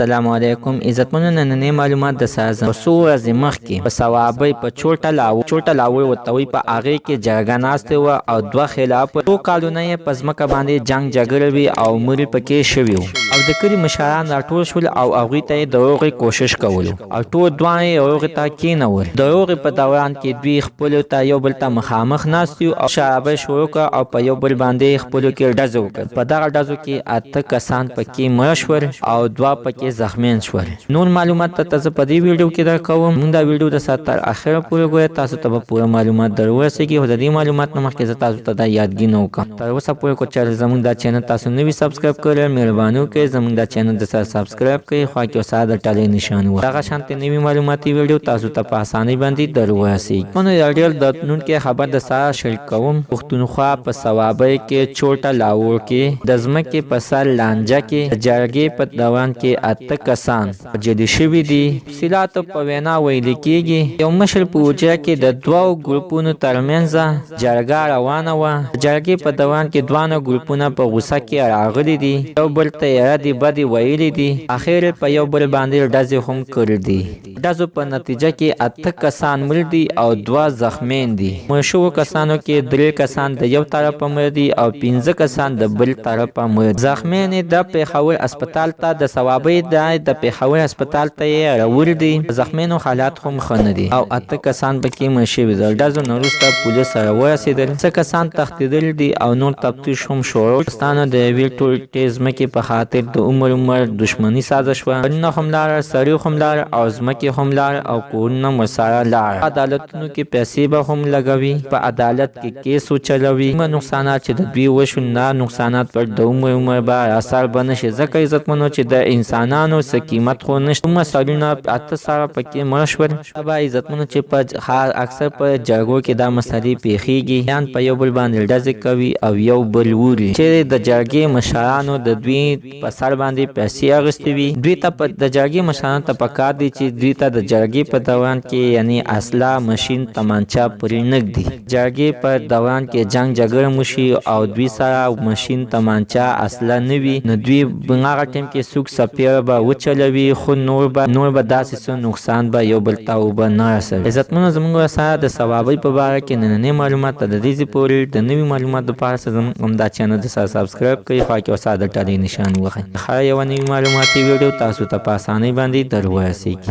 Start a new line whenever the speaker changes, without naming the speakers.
السلام علیکم عزتمنو نننې معلومات د سازم څو ورځې مخکې په صوابۍ په چوټه لاوړ ورته وایي په هغې کې جرګه ناستې وه او دوه خلاف څو کالونه یې په ځمکه باندې جنګ جګړه وي او مړي پکې شوي وو او د کلي مشران راټول شول او هغوی ته یې د هغوی کوشش کولو او ټول دواړه یې هغې ته کېنول د هغې په دوران کې دوی خپلو ته یو بل ته مخامخ ناست یو او شرابۍ شروع کړه او په یو بل باندې خپلو کې ډزې وکړه په دغه ډزو کې 8 کسان پکې مړه شول او 2 پکې زخمیان شول نور معلومات ته زه په دې ویډیو کې درکوم موږ دا ویډیو د سات تر اخره پورې ګورئ تاسو ته به پوره معلومات در ورسېږي خو د دې معلومات نه مخکې زه تاسو ته دا یادګي نه وکړم تر اوسه پورې که چېرې زموږ دا چینل تاسو نه وي سبسکرایب کړی مهرباني وکړئ زموږ دا چینل د سره سبسکرایب کړئ خوا کې ورسره د ټلۍ نشان ووهئ دغه شانتې نوي معلوماتي ویډیو تاسو ته په اسانۍ باندې در ورسېږي نو یو ډېر دردونکی خبر د سره شریک کوم پښتونخوا په صوابۍ کې چوټه لاوړ کې د ځمکې په سر لانجه کې د جرګې په دوران کې 8 کسان جدي شوي دي تفصیلاتو په وینا ویل کېږي یو مشر په اوجه کې د 2 ګروپونو ترمنځ جرګه روانه وه د جرګې په دوران کې دوانه ګروپونه په غوسه کې راغلي دي یو بل ته یې ردې بدې ویلي دي اخر په یو بل باندې ډزې هم کړي دي ډزو په نتیجه کې 8 کسان مړه دي او 2 زخمیان دي مړه شوو کسانو کې 3 کسان د یو طرفه مړه دي او 15 کسان د بل طرفه مړه زخمیان د پېښور هسپتال ته د صوابۍ د پېښور هسپتال ته یې راوړي دي زخمیانو حالات هم ښه نه دي او 8 کسان پکې مړه شوي دي ډزو نه وروسته پولیس سره ورسېدل 6 کسان تښتېدلي دي او نور تفتیش هم شروع پاکستان د یوې ټولې ځمکې په خاطر د عمر دښمني سازش وه ګنونه هم لاړه سړي هم لاړه او ځمکې هم لاړه او کورونه ورسره لاړه عدالتونو کې پیسې به هم لګوي په عدالت کې کیس وچلوي کومه نقصانات چې د دوی وشو نه نقصانات پر د عمر به اثر به نشي ځکه عزتمنو چې د انسانانو څه قیمت خو نشته کومه سړیونه 8 سره پکې مړه شول به عزتمنو چې په اکثر په جرګو کې دا مسلې پیښیږي یان په یو بل باندې ډزې کوي او یو بل ووري چې د جرګې مشرانو د دوی په سر باندې پیسې اخیستې وي دوی ته د جرګې مشرانو ته پکار دي چې دوی ته د جرګې په دوران کې یعنی اسلحه ماشین تمانچه پرې نږدي جرګې په دوران کې جنګ جګړه موشي او دوی سره ماشین تمانچه اسلحه نه وي نو دوی هغه ټیم کې څوک سپیره به وچلوي خو نور به داسې څه نقصان به یو بل ته اوبه نه رسوي عزتمنو زموږ سره د صوابۍ په باره کې نننۍ معلومات ته د دې پورې د نوي معلوماتو لپاره زموږ همدا چینل د سره سبسکرایب کړئ خوا کې ورسره د ټلۍ نشان ووهئ هر یوه نوي معلوماتي ویډیو تاسو ته په اسانۍ باندې در ورسېږي